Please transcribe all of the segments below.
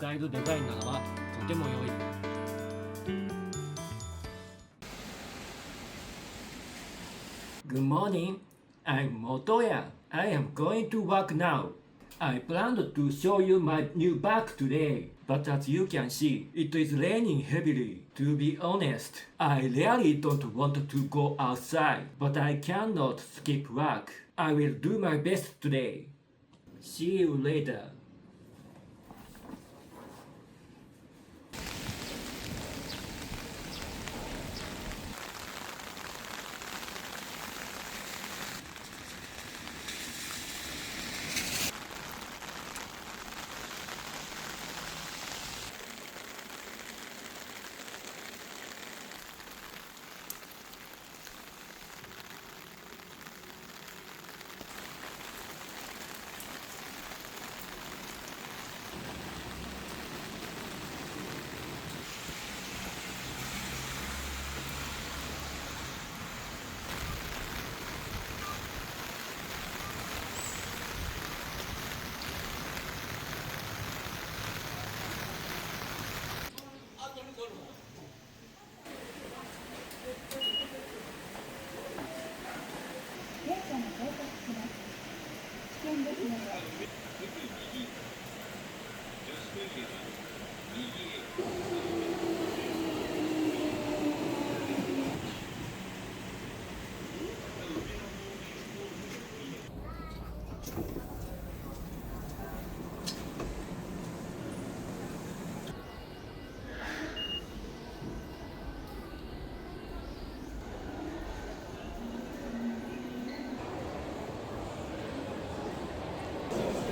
使えるデザインなのはとても良い。Good morning, I'm Motoya. I am going to work now. I planned to show you my new bag today, but as you can see, it is raining heavily. To be honest, I really don't want to go outside, but I cannot skip work. I will do my best today. See you later. 電車の到着します。危険ですので。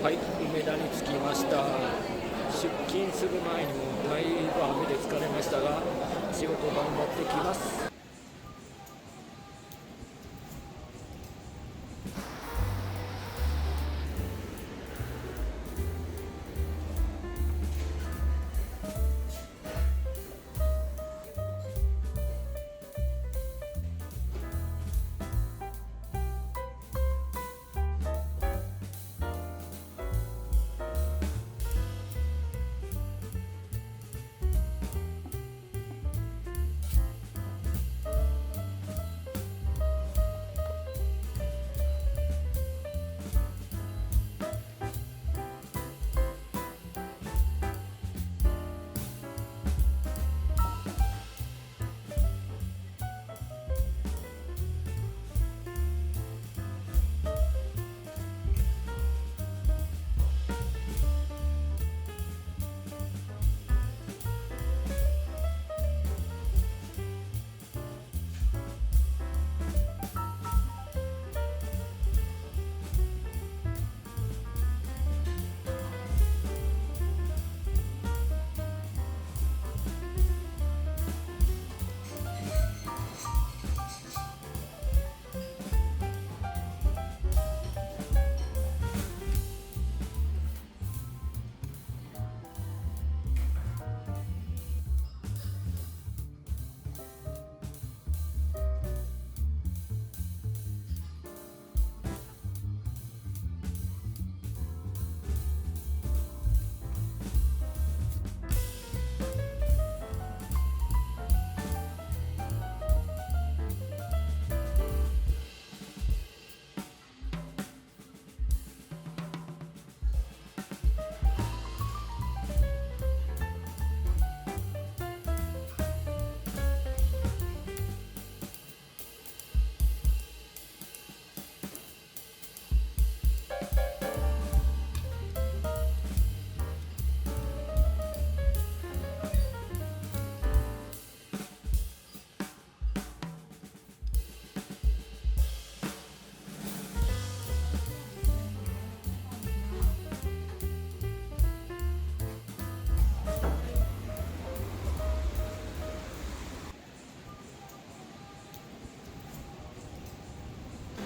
はい、梅田に着きました。出勤する前にもだいぶ雨で疲れましたが、仕事頑張ってきます。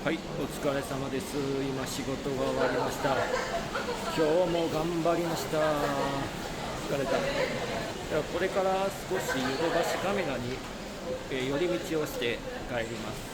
はい、お疲れ様です。今仕事が終わりました。今日も頑張りました。疲れた。ではこれから少しヨドバシカメラに、寄り道をして帰ります。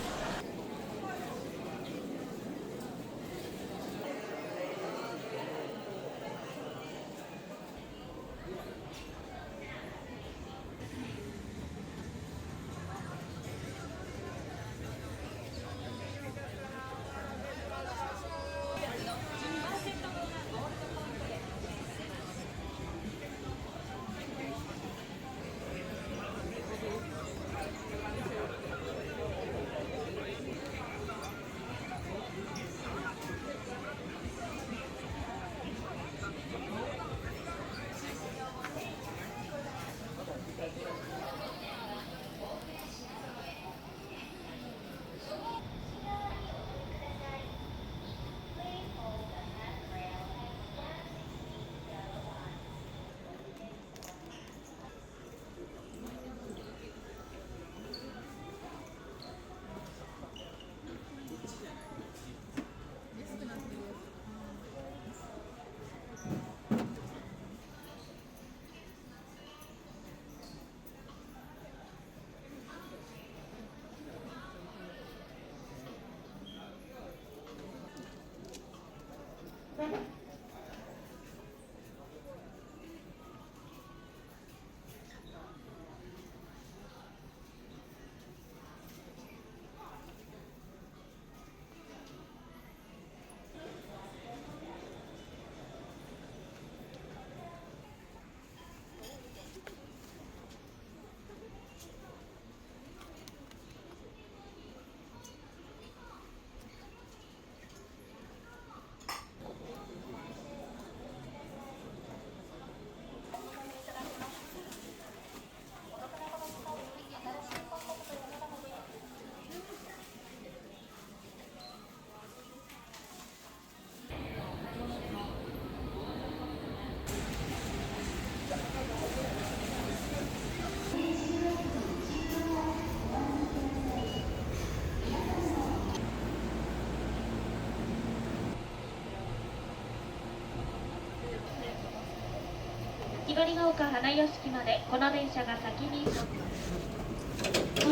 緑が丘花屋敷までこの電車が先に降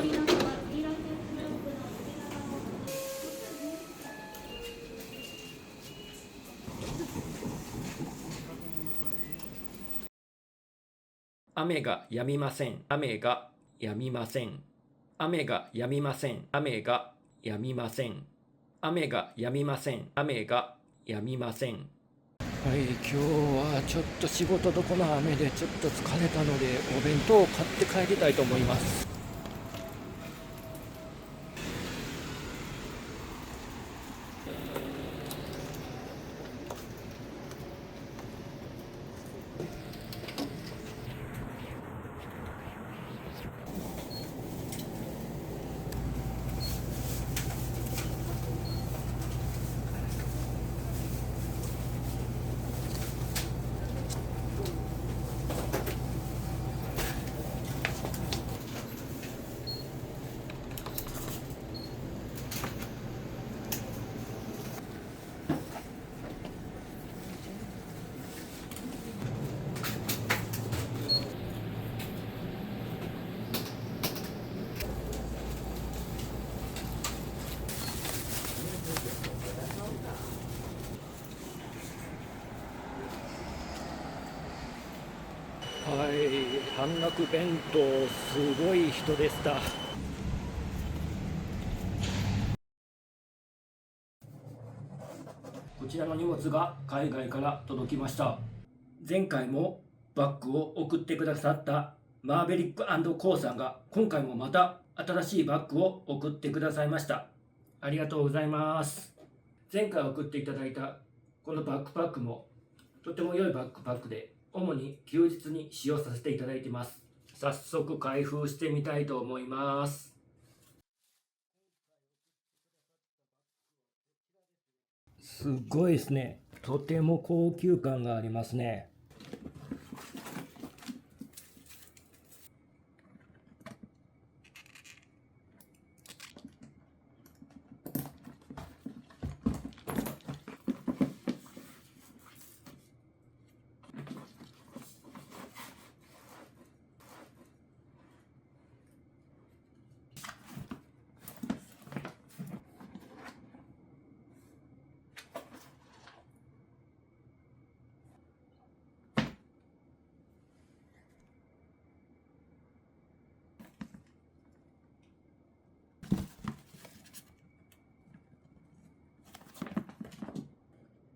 りますは黄色い線スロープの右側を雨が止みません。雨が止みません。雨が止みません。雨が止みません。雨が止みません。雨が止みません。はい、今日はちょっと仕事どこの雨でちょっと疲れたのでお弁当を買って帰りたいと思います。はい、半額弁当すごい人でした。こちらの荷物が海外から届きました。前回もバッグを送ってくださったマーベリック&コーさんが今回もまた新しいバッグを送ってくださいました。ありがとうございます。前回送っていただいたこのバックパックもとても良いバックパックで主に休日に使用させていただいています。早速開封してみたいと思います。すごいですね。とても高級感がありますね。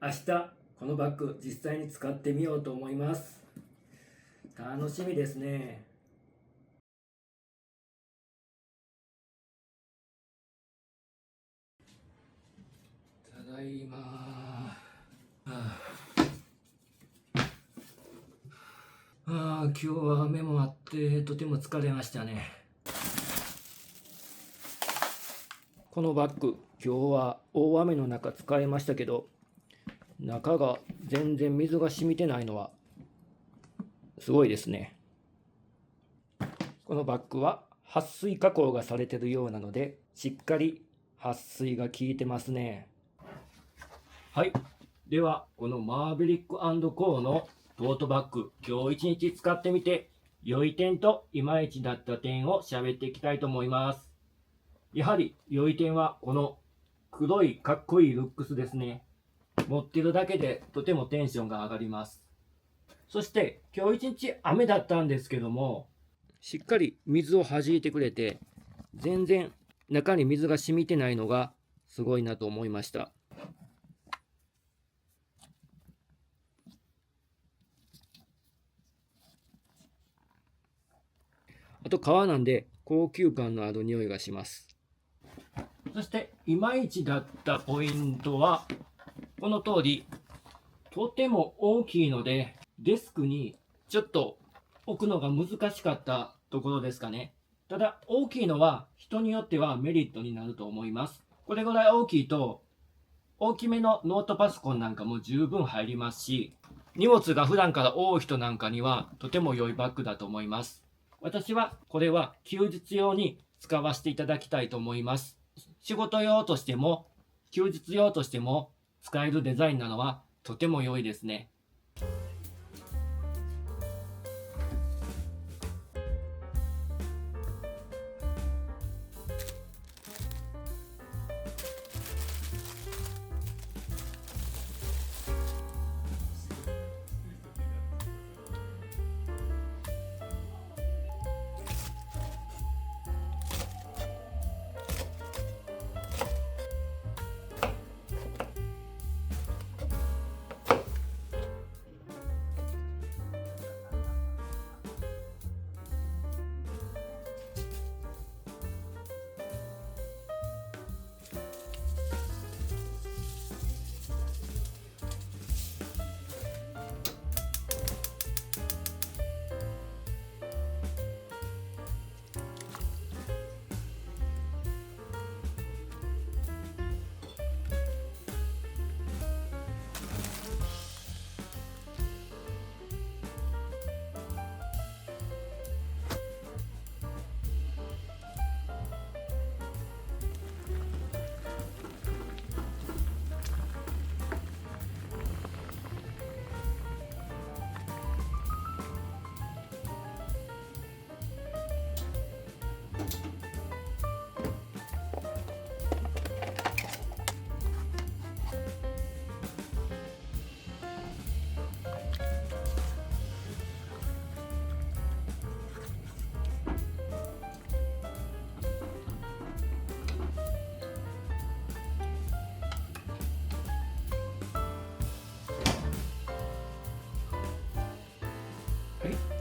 明日このバッグ実際に使ってみようと思います。楽しみですね。ただいま。今日は雨もあってとても疲れましたね。このバッグ今日は大雨の中使いましたけど、中が全然水が染みてないのはすごいですね。このバッグは撥水加工がされているようなのでしっかり撥水が効いてますね。はい、ではこのマーベリック&コーのトートバッグ、今日一日使ってみて良い点といまいちだった点を喋っていきたいと思います。やはり良い点はこの黒いかっこいいルックスですね。持ってるだけでとてもテンションが上がります。そして今日一日雨だったんですけども、しっかり水を弾いてくれて全然中に水が染みてないのがすごいなと思いました。あと革なんで高級感のある匂いがします。そしていまいちだったポイントはこの通りとても大きいのでデスクにちょっと置くのが難しかったところですかね。ただ大きいのは人によってはメリットになると思います。これぐらい大きいと大きめのノートパソコンなんかも十分入りますし、荷物が普段から多い人なんかにはとても良いバッグだと思います。私はこれは休日用に使わせていただきたいと思います。仕事用としても休日用としても使えるデザインなのはとても良いですね。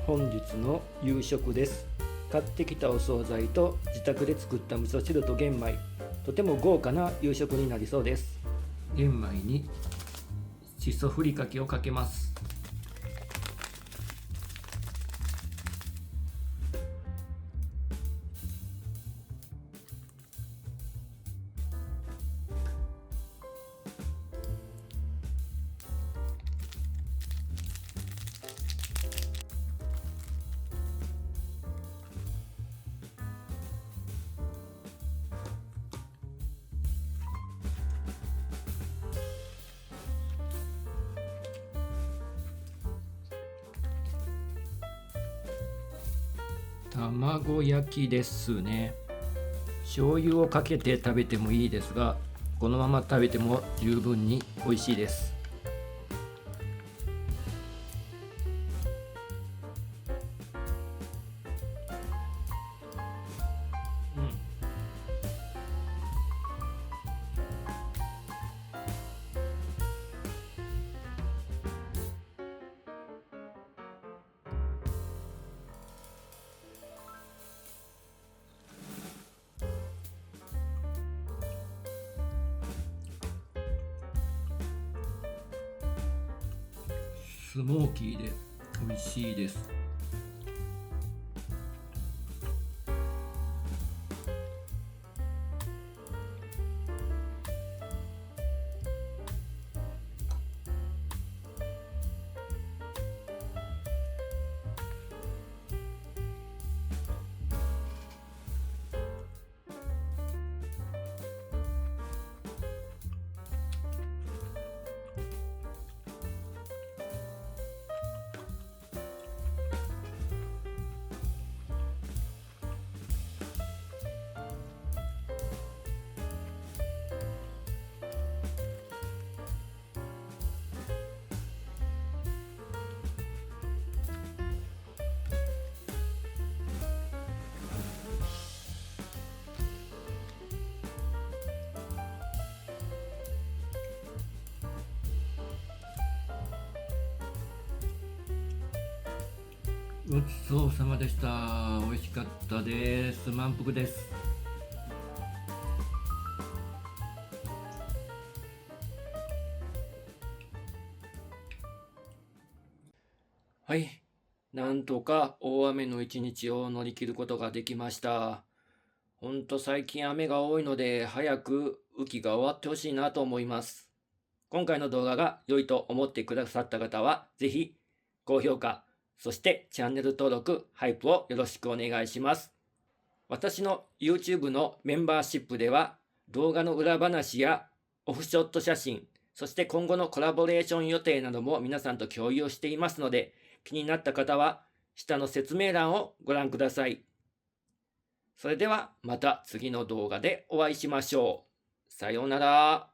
本日の夕食です。買ってきたお惣菜と自宅で作った味噌汁と玄米、とても豪華な夕食になりそうです。玄米にしそふりかけをかけます。卵焼きですね。醤油をかけて食べてもいいですが、このまま食べても十分に美味しいです。スモーキーで美味しいです。ごちそうさまでした。美味しかったです。満腹です。はい。なんとか大雨の一日を乗り切ることができました。ほんと最近雨が多いので、早く雨季が終わってほしいなと思います。今回の動画が良いと思ってくださった方は、ぜひ高評価、そしてチャンネル登録、ハイプをよろしくお願いします。私の YouTube のメンバーシップでは、動画の裏話やオフショット写真、そして今後のコラボレーション予定なども皆さんと共有していますので、気になった方は下の説明欄をご覧ください。それではまた次の動画でお会いしましょう。さようなら。